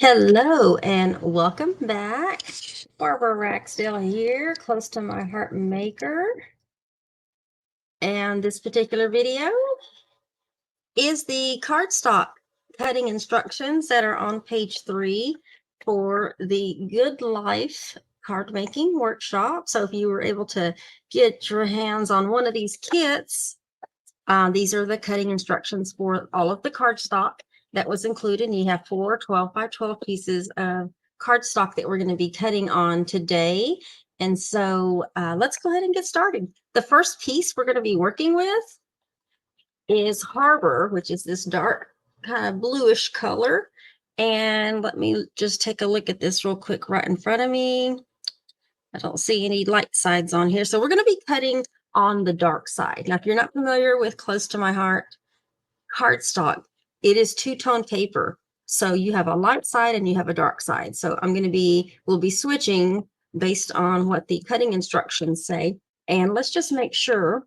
Hello and welcome back. Barbara Raxdale here, close to my heart maker. And this particular video is the cardstock cutting instructions that are on page 3 for the Good Life card making workshop. So if you were able to get your hands on one of these kits, these are the cutting instructions for all of the cardstock that was included. And you have 4 12 by 12 pieces of cardstock that we're going to be cutting on today. And so let's go ahead and get started. The first piece we're going to be working with is Harbor, which is this dark kind of bluish color. And let me just take a look at this real quick right in front of me. I don't see any light sides on here. So we're going to be cutting on the dark side. Now, if you're not familiar with Close to My Heart cardstock, it is two-tone paper. So you have a light side and you have a dark side. So we'll be switching based on what the cutting instructions say. And let's just make sure,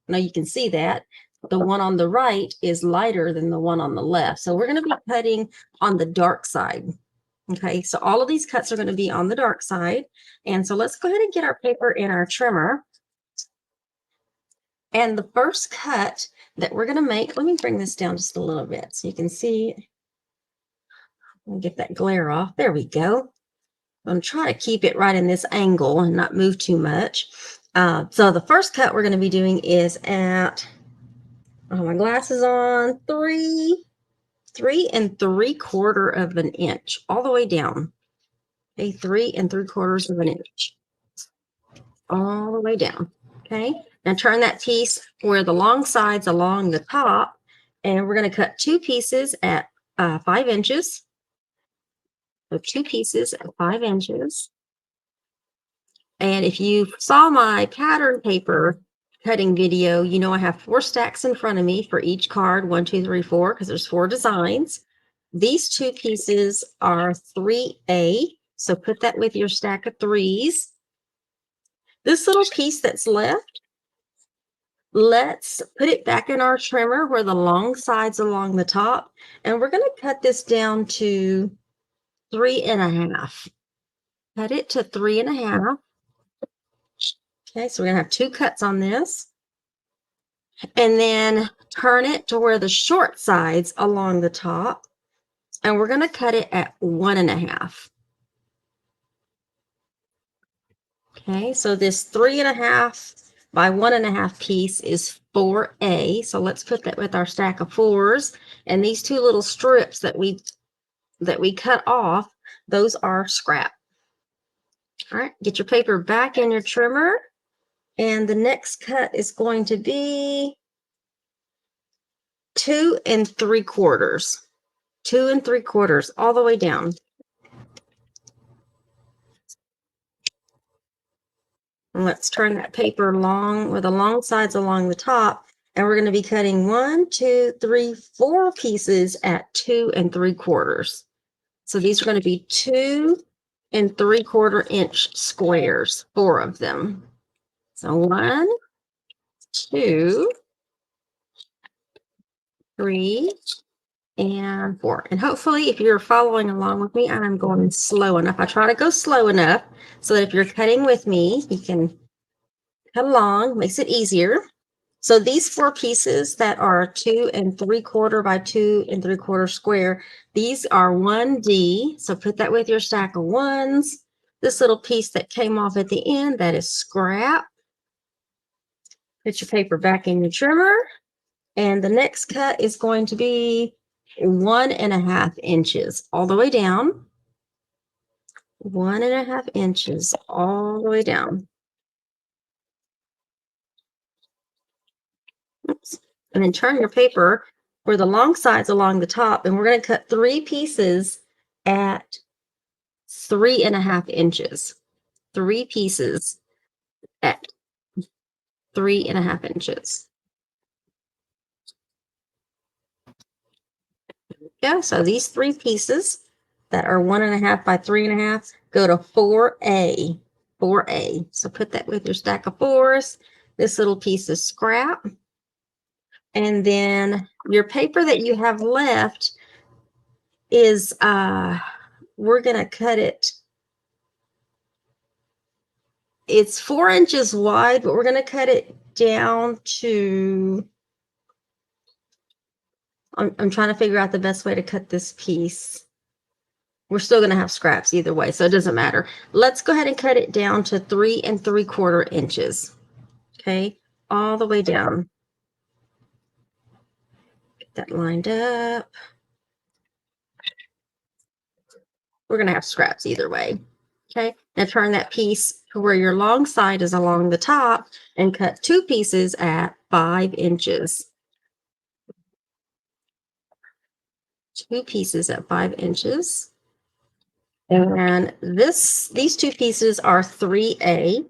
now you can see that the one on the right is lighter than the one on the left. So we're going to be cutting on the dark side. Okay, so all of these cuts are going to be on the dark side. And so let's go ahead and get our paper in our trimmer. And the first cut that we're going to make, let me bring this down just a little bit so you can see. Let me get that glare off. There we go. I'm going to try to keep it right in this angle and not move too much. So the first cut we're going to be doing is at, my glasses on, 3 3¾ of an inch all the way down. Okay, 3¾ of an inch all the way down. Okay, now turn that piece where the long sides along the top, and we're going to cut 2 pieces at 5 inches. So 2 pieces at 5 inches. And if you saw my pattern paper cutting video, you know I have 4 stacks in front of me for each card, 1, 2, 3, 4, because there's 4 designs. These 2 pieces are 3A, so put that with your stack of 3s. This little piece that's left, let's put it back in our trimmer where the long sides along the top, and we're going to cut this down to 3½. Cut it to 3½. Okay, so we're going to have 2 cuts on this. And then turn it to where the short sides along the top, and we're going to cut it at 1½. Okay, so this 3½ by 1½ piece is 4A. So let's put that with our stack of 4s. And these 2 little strips that we cut off, those are scrap. All right, get your paper back in your trimmer. And the next cut is going to be 2 3/4. 2 3/4 all the way down. And let's turn that paper long with the long sides along the top. And we're going to be cutting 1, 2, 3, 4 pieces at 2 3/4. So these are going to be 2 3/4 inch squares, 4 of them. So 1, 2, 3, and 4. And hopefully, if you're following along with me, I'm going slow enough. I try to go slow enough so that if you're cutting with me, you can cut along, makes it easier. So these 4 pieces that are 2 3/4 by 2 3/4 square, these are 1D. So put that with your stack of 1s. This little piece that came off at the end, that is scrap. Put your paper back in your trimmer. And the next cut is going to be 1½ inches all the way down. 1½ inches all the way down. Oops. And then turn your paper where the long sides along the top, and we're going to cut 3 pieces at 3½ inches. 3 pieces at 3½ inches. Yeah, so these 3 pieces that are 1½ by 3½ go to 4A. 4A. So put that with your stack of 4s. This little piece is scrap. And then your paper that you have left is we're going to cut it. It's 4 inches wide, but we're going to cut it down to, I'm trying to figure out the best way to cut this piece. We're still going to have scraps either way, so it doesn't matter. Let's go ahead and cut it down to 3 3/4 inches. Okay, all the way down. Get that lined up. We're going to have scraps either way. Okay, now turn that piece to where your long side is along the top and cut 2 pieces at 5 inches. 2 pieces at 5 inches. And these 2 pieces are 3A.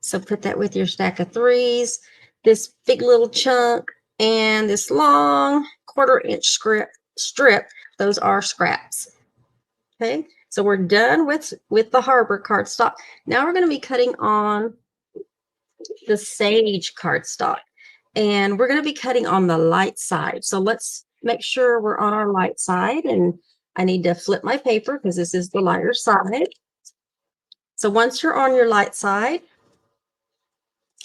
So put that with your stack of 3s. This big little chunk and this long 1/4 inch strip, those are scraps. Okay, so we're done with the Harbor cardstock. Now we're going to be cutting on the Sage cardstock, and we're going to be cutting on the light side. So let's make sure we're on our light side, and I need to flip my paper because this is the lighter side. So once you're on your light side,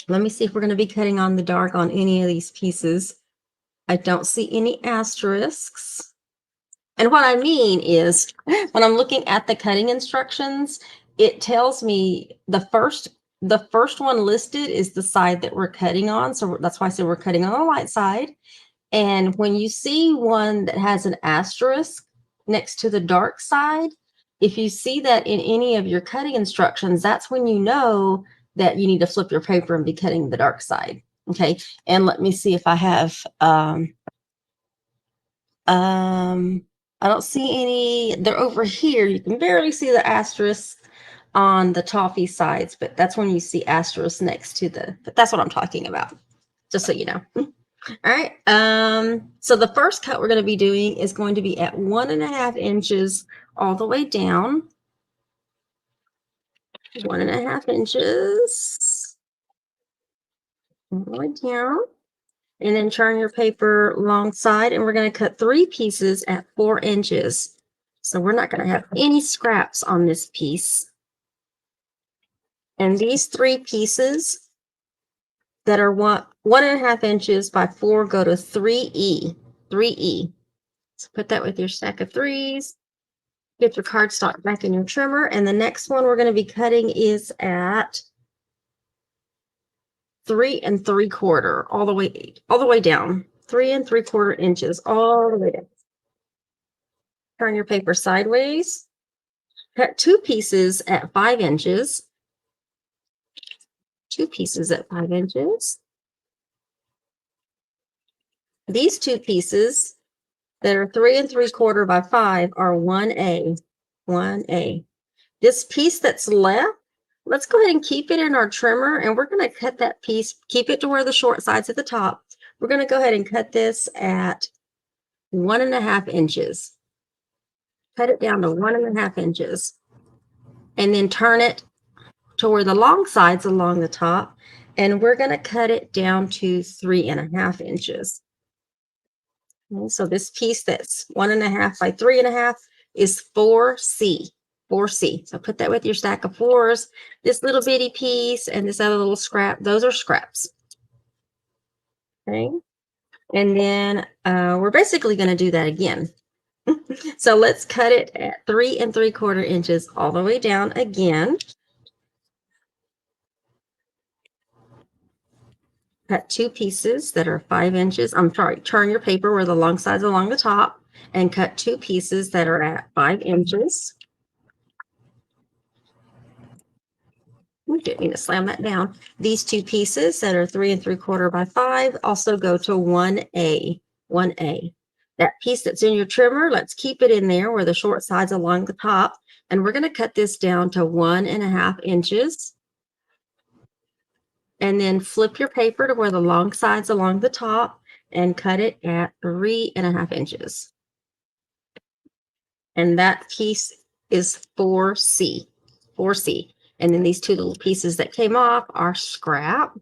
let me see if we're going to be cutting on the dark on any of these pieces. I don't see any asterisks. And what I mean is, when I'm looking at the cutting instructions, it tells me the first one listed is the side that we're cutting on. So that's why I said we're cutting on the light side. And when you see one that has an asterisk next to the dark side, if you see that in any of your cutting instructions, that's when you know that you need to flip your paper and be cutting the dark side. Okay, and let me see if I have I don't see any. They're over here. You can barely see the asterisk on the toffee sides, but that's when you see asterisk next to but that's what I'm talking about, just so you know. All right. So the first cut we're going to be doing is going to be at 1.5 inches all the way down. 1.5 inches all the way down. And then turn your paper long side, and we're going to cut 3 pieces at 4 inches. So we're not going to have any scraps on this piece. And these 3 pieces that are 1.5 inches by 4 go to 3E. 3E. So put that with your stack of 3s. Get your cardstock back in your trimmer, and the next one we're going to be cutting is at 3 3/4, all the way down. 3 3/4 inches, all the way down. Turn your paper sideways. Cut 2 pieces at 5 inches. 2 pieces at 5 inches. These 2 pieces that are 3 3/4 by 5 are 1A. 1A. This piece that's left, let's go ahead and keep it in our trimmer, and we're going to cut that piece, keep it to where the short side's at the top. We're going to go ahead and cut this at 1.5 inches. Cut it down to 1.5 inches. And then turn it to where the long side's along the top, and we're going to cut it down to 3.5 inches. Okay, so this piece that's 1.5 by 3.5 is 4C. 4C. So put that with your stack of 4s. This little bitty piece and this other little scrap, those are scraps. Okay. And then we're basically going to do that again. So let's cut it at 3 3/4 inches all the way down again. Cut 2 pieces that are 5 inches. I'm sorry, turn your paper where the long side's along the top and cut 2 pieces that are at 5 inches. We didn't need to slam that down. These 2 pieces that are 3 3/4 by 5 also go to 1A. 1A. That piece that's in your trimmer, let's keep it in there where the short side's along the top. And we're going to cut this down to 1.5 inches. And then flip your paper to where the long side's along the top and cut it at 3.5 inches. And that piece is 4C. 4C. And then these 2 little pieces that came off are scrap.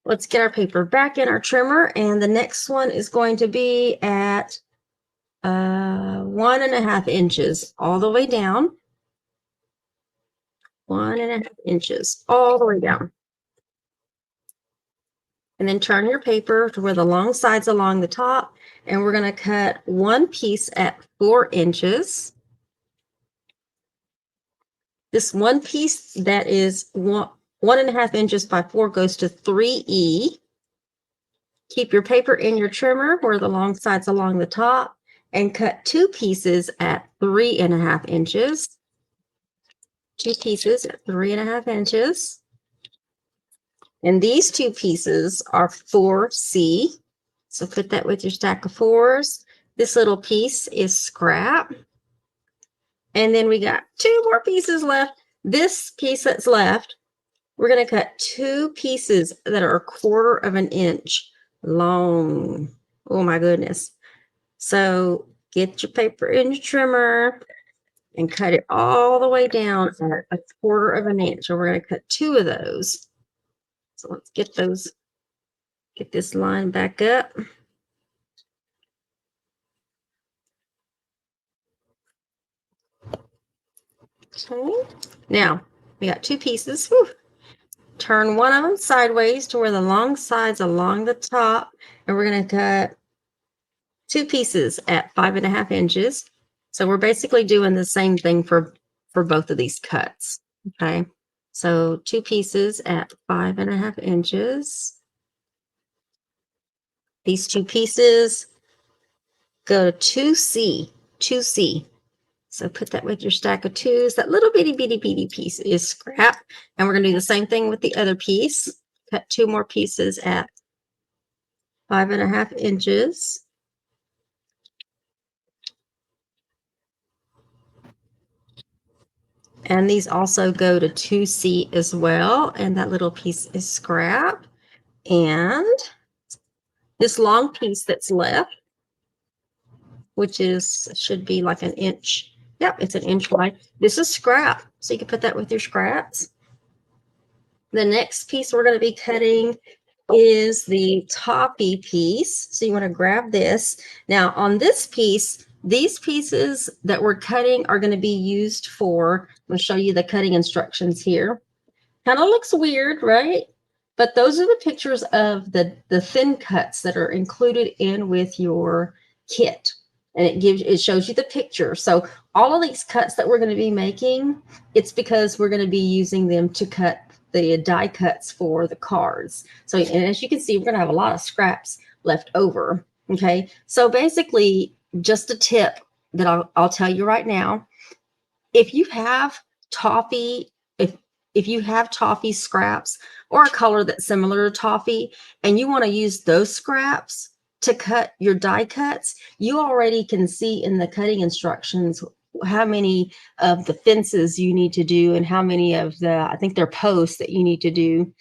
Let's get our paper back in our trimmer, and the next one is going to be at 1.5 inches all the way down. 1.5 inches all the way down. And then turn your paper to where the long sides along the top, and we're going to cut one piece at 4 inches. This one piece that is 1.5 inches by 4 goes to 3E. Keep your paper in your trimmer where the long sides along the top, and cut 2 pieces at 3.5 inches. 2 pieces at 3.5 inches. And these 2 pieces are 4C. So put that with your stack of 4s. This little piece is scrap. And then we got 2 more pieces left. This piece that's left, we're going to cut 2 pieces that are 1/4 of an inch long. Oh my goodness. So get your paper in your trimmer and cut it all the way down at 1/4 of an inch. And we're going to cut 2 of those. So let's get this line back up. Okay. Now we got 2 pieces. Whew. Turn one of them sideways to where the long sides along the top, and we're going to cut 2 pieces at 5.5 inches. So we're basically doing the same thing for both of these cuts. Okay. So 2 pieces at 5.5 inches. These 2 pieces go to 2C. 2C. So put that with your stack of 2s. That little bitty piece is scrap. And we're going to do the same thing with the other piece. Cut 2 more pieces at 5.5 inches. And these also go to 2C as well. And that little piece is scrap. And this long piece that's left, which should be like an inch. Yep, it's an inch wide. This is scrap. So you can put that with your scraps. The next piece we're going to be cutting is the toppy piece. So you want to grab this. Now on this piece, these pieces that we're cutting are going to be used for, I'm going to show you the cutting instructions here. Kind of looks weird, right? But those are the pictures of the thin cuts that are included in with your kit. And it shows you the picture. So all of these cuts that we're going to be making, it's because we're going to be using them to cut the die cuts for the cards. So, and as you can see, we're going to have a lot of scraps left over. Okay. So basically, just a tip that I'll tell you right now. If you have toffee, if you have toffee scraps or a color that's similar to toffee, and you want to use those scraps to cut your die cuts, you already can see in the cutting instructions how many of the fences you need to do and how many of I think they're posts that you need to do.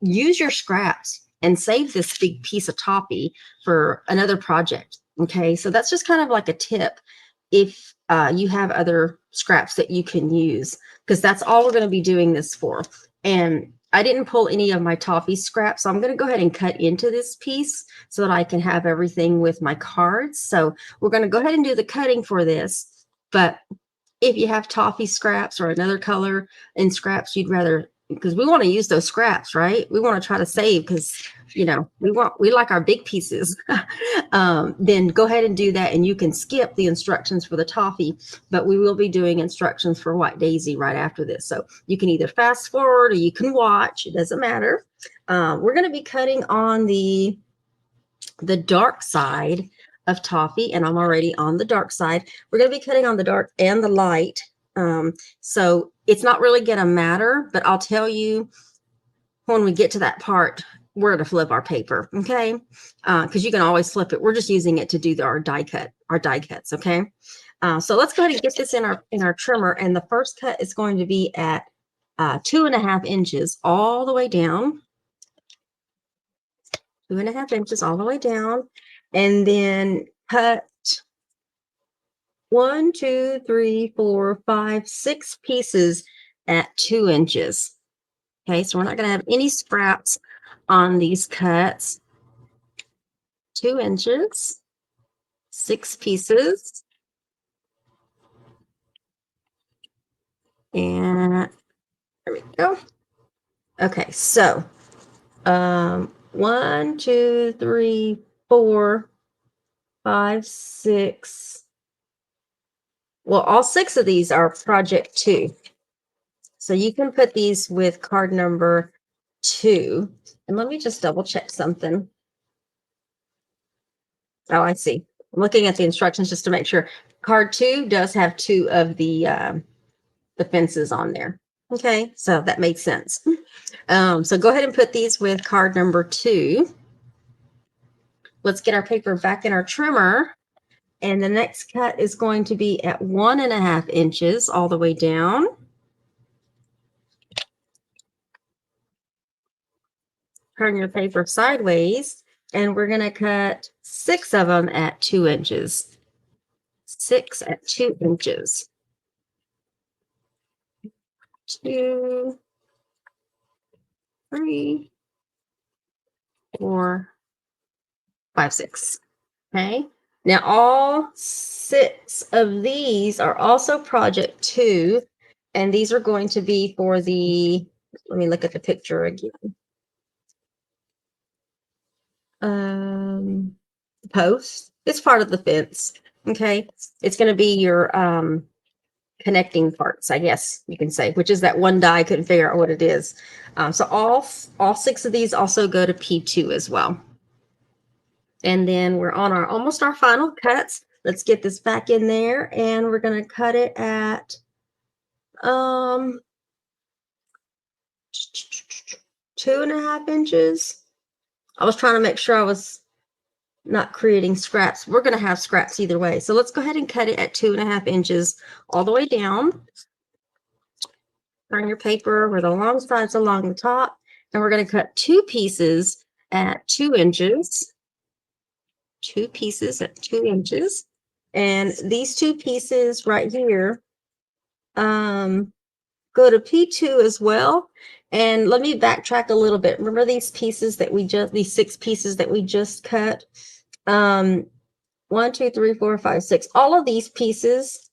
Use your scraps and save this big piece of toffee for another project. Okay, so that's just kind of like a tip if you have other scraps that you can use, because that's all we're going to be doing this for. And I didn't pull any of my toffee scraps, so I'm going to go ahead and cut into this piece so that I can have everything with my cards. So we're going to go ahead and do the cutting for this. But if you have toffee scraps or another color in scraps you'd rather, because we want to use those scraps, right? We want to try to save, because we like our big pieces. Then go ahead and do that, and you can skip the instructions for the toffee, but we will be doing instructions for white daisy right after this. So you can either fast forward or you can watch. It doesn't matter. We're going to be cutting on the dark side of toffee, and I'm already on the dark side. We're going to be cutting on the dark and the light. So it's not really going to matter, but I'll tell you when we get to that part where to flip our paper. Okay. Because you can always flip it. We're just using it to do our die cuts. Okay. So let's go ahead and get this in our trimmer. And the first cut is going to be at 2.5 inches all the way down. 2.5 inches all the way down, and then cut 1, 2, 3, 4, 5, 6 pieces at 2 inches. Okay, so we're not going to have any scraps on these cuts. 2 inches, 6 pieces. And there we go. Okay, so 1, 2, 3, 4, 5, 6. Well, all 6 of these are project 2. So you can put these with card number 2. And let me just double check something. Oh, I see. I'm looking at the instructions just to make sure. Card 2 does have 2 of the fences on there. Okay, so that makes sense. So go ahead and put these with card number 2. Let's get our paper back in our trimmer. And the next cut is going to be at 1.5 inches all the way down. Turn your paper sideways, and we're going to cut 6 of them at 2 inches. 6 at 2 inches. 2, 3, 4, 5, 6. Okay. Now all 6 of these are also project 2, and these are going to be for the, let me look at the picture again. Post. It's part of the fence. Okay. It's going to be your connecting parts, I guess you can say, which is that one die. I couldn't figure out what it is. So all 6 of these also go to P2 as well. And then we're on our almost our final cuts. Let's get this back in there, and we're going to cut it at 2.5 inches. I was trying to make sure I was not creating scraps. We're going to have scraps either way. So let's go ahead and cut it at 2.5 inches all the way down. Turn your paper with the long sides along the top, and we're going to cut 2 pieces at 2 inches. 2 pieces at 2 inches. And these 2 pieces right here go to P2 as well. And let me backtrack a little bit. Remember these pieces that these 6 pieces that we just cut? 1, 2, 3, 4, 5, 6. All of these pieces,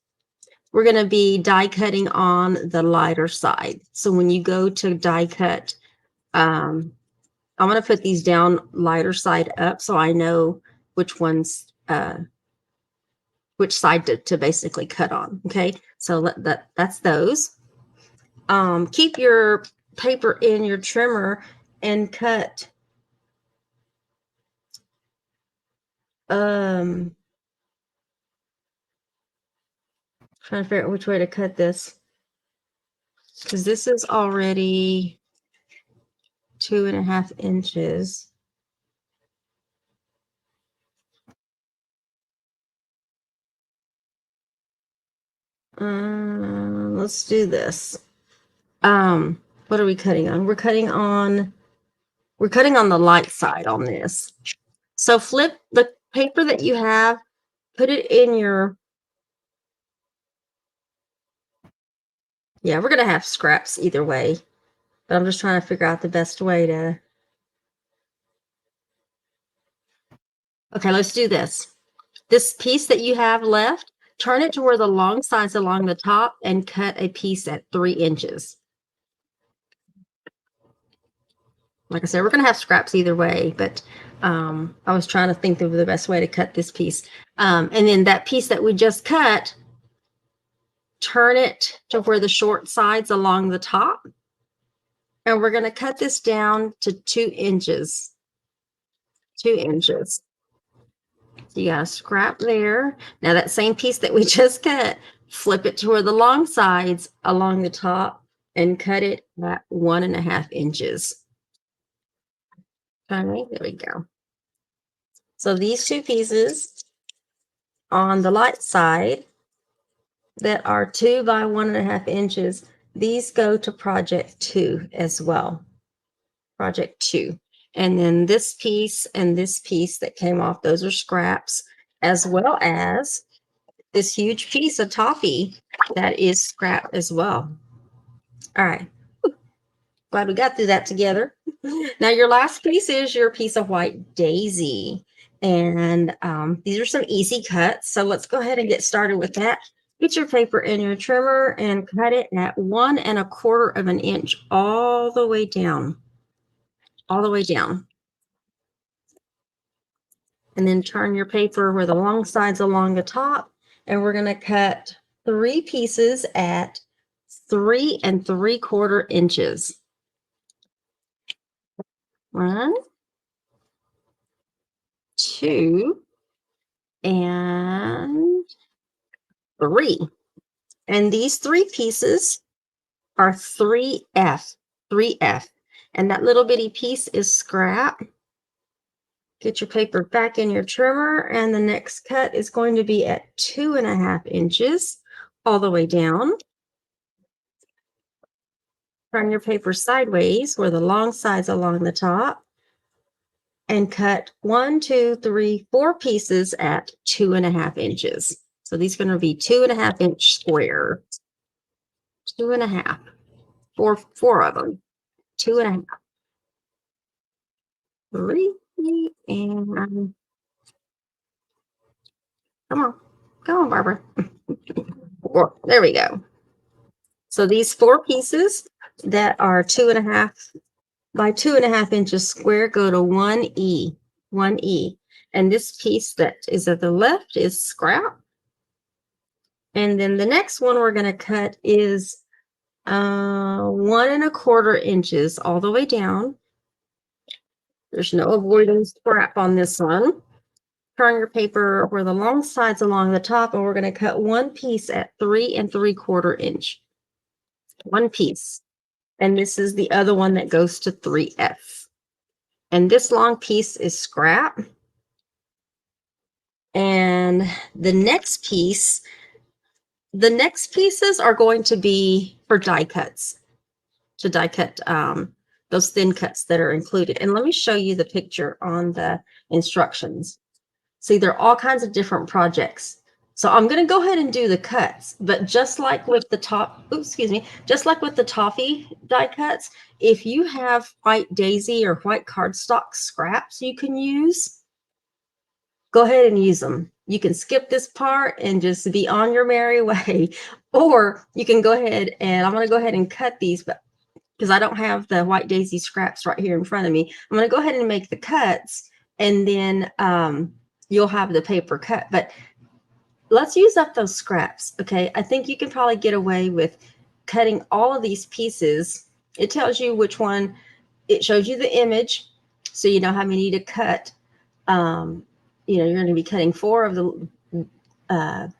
we're going to be die cutting on the lighter side. So when you go to die cut, I'm going to put these down lighter side up so I know which ones, which side to basically cut on. Okay, so that's those. Keep your paper in your trimmer and cut trying to figure out which way to cut this, because this is already 2.5 inches. Let's do this. What are we cutting on? We're cutting on the light side on this. So flip the paper that you have, put it in your, yeah, we're going to have scraps either way, but I'm just trying to figure out the best way to, okay, let's do this. This piece that you have left, turn it to where the long sides along the top and cut a piece at 3 inches. Like I said, we're going to have scraps either way, but I was trying to think of the best way to cut this piece. And then that piece that we just cut, turn it to where the short sides along the top. And we're going to cut this down to 2 inches. 2 inches. You got a scrap there. Now that same piece that we just cut, flip it to where the long sides along the top and cut it at 1.5 inches. All right, there we go. So these 2 pieces on the light side that are 2 by 1.5 inches, these go to project 2 as well. Project 2. And then this piece and this piece that came off, those are scraps, as well as this huge piece of toffee that is scrap as well. All right. Glad we got through that together. Now your last piece is your piece of white daisy. And these are some easy cuts. So let's go ahead and get started with that. Get your paper in your trimmer and cut it at 1 1/4 of an inch all the way down, all the way down. And then turn your paper where the long sides along the top. And we're going to cut 3 pieces at 3 3/4 inches. 1, 2, and 3. And these 3 pieces are 3F, 3F. And that little bitty piece is scrap. Get your paper back in your trimmer, and the next cut is going to be at 2 1/2 inches all the way down. Turn your paper sideways where the long sides along the top and cut 1, 2, 3, 4 pieces at 2 1/2 inches. So these are going to be 2 1/2 inch square. 2 1/2. Four of them. 2 1/2. 3 and come on, Barbara. 4. There we go. So these 4 pieces that are 2 1/2 by 2 1/2 inches square go to 1E, 1E. And this piece that is at the left is scrap. And then the next one we're going to cut is 1 1/4 inches all the way down. There's no avoiding scrap on this one. Turn your paper where the long sides along the top, and we're going to cut 1 piece at 3 3/4 inch. 1 piece. And this is the other one that goes to 3F. And this long piece is scrap. And the next pieces are going to be for die cuts, to die cut those thin cuts that are included. And let me show you the picture on the instructions. See, there are all kinds of different projects. So I'm going to go ahead and do the cuts, but just like with the just like with the toffee die cuts, if you have white daisy or white cardstock scraps you can use, go ahead and use them. You can skip this part and just be on your merry way, or you can go ahead and I'm going to go ahead and cut these, but because I don't have the white daisy scraps right here in front of me, I'm going to go ahead and make the cuts, and then you'll have the paper cut. But let's use up those scraps. Okay, I think you can probably get away with cutting all of these pieces. It tells you which one, it shows you the image, so you know how many to cut. You're going to be cutting 4 of the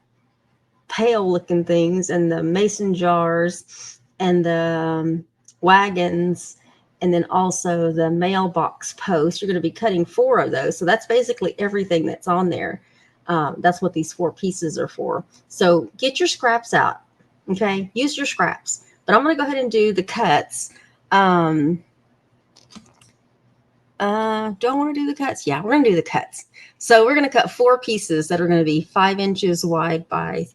pale looking things, and the mason jars, and the wagons, and then also the mailbox post. You're going to be cutting 4 of those. So that's basically everything that's on there. That's what these 4 pieces are for. So get your scraps out. Okay, use your scraps. But I'm going to go ahead and do the cuts. Don't want to do the cuts? Yeah, we're going to do the cuts. So we're going to cut 4 pieces that are going to be 5 inches wide by,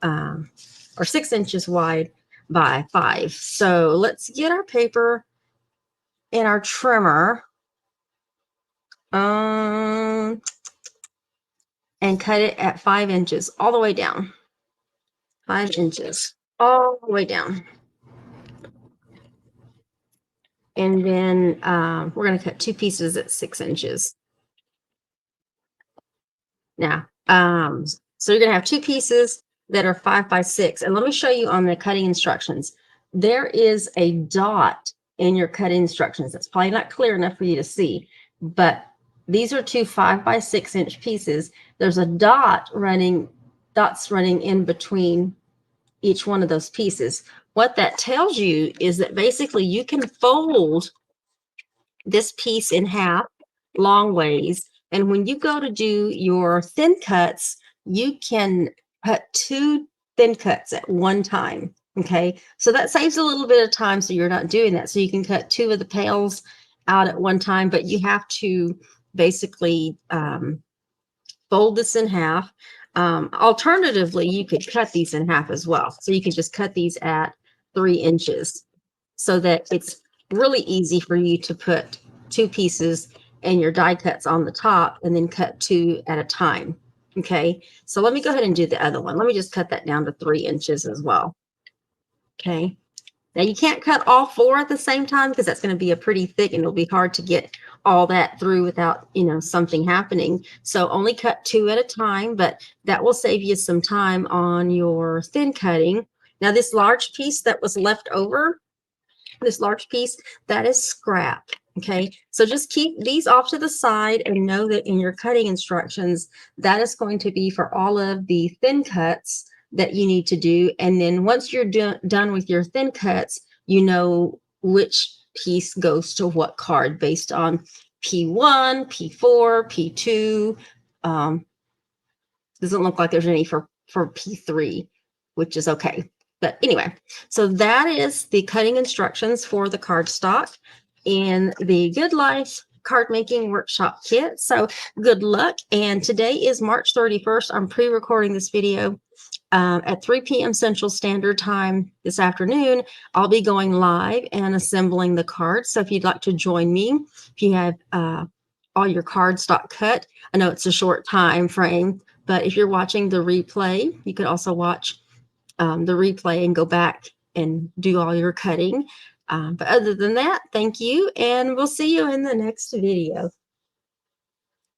or 6 inches wide by 5. So let's get our paper in our trimmer and cut it at 5 inches all the way down. 5 inches all the way down. And then we're going to cut 2 pieces at 6 inches. Now, so you're going to have 2 pieces that are 5 by 6. And let me show you on the cutting instructions. There is a dot in your cutting instructions. That's probably not clear enough for you to see, but these are 2 5 by 6 inch pieces. There's a dots running in between each one of those pieces. What that tells you is that basically you can fold this piece in half long ways. And when you go to do your thin cuts, you can cut 2 thin cuts at one time. Okay, so that saves a little bit of time, so you're not doing that. So you can cut 2 of the pails out at one time, but you have to basically fold this in half. Alternatively, you could cut these in half as well. So you can just cut these at 3 inches so that it's really easy for you to put 2 pieces and your die cuts on the top, and then cut 2 at a time. Okay, so let me go ahead and do the other one. Let me just cut that down to 3 inches as well. Okay, now you can't cut all 4 at the same time because that's going to be a pretty thick, and it'll be hard to get all that through without, something happening. So only cut 2 at a time, but that will save you some time on your thin cutting. Now this large piece that was left over, this large piece, that is scrap. Okay, so just keep these off to the side and know that in your cutting instructions, that is going to be for all of the thin cuts that you need to do. And then once you're done with your thin cuts, you know which piece goes to what card based on P1, P4, P2. Doesn't look like there's any for P3, which is okay. But anyway, so that is the cutting instructions for the cardstock in the Good Life card making workshop kit. So good luck. And today is March 31st. I'm pre-recording this video at 3 p.m. Central Standard Time this afternoon. I'll be going live and assembling the cards. So if you'd like to join me, if you have all your cardstock cut, I know it's a short time frame, but if you're watching the replay, you could also watch the replay and go back and do all your cutting. But other than that, thank you, and we'll see you in the next video.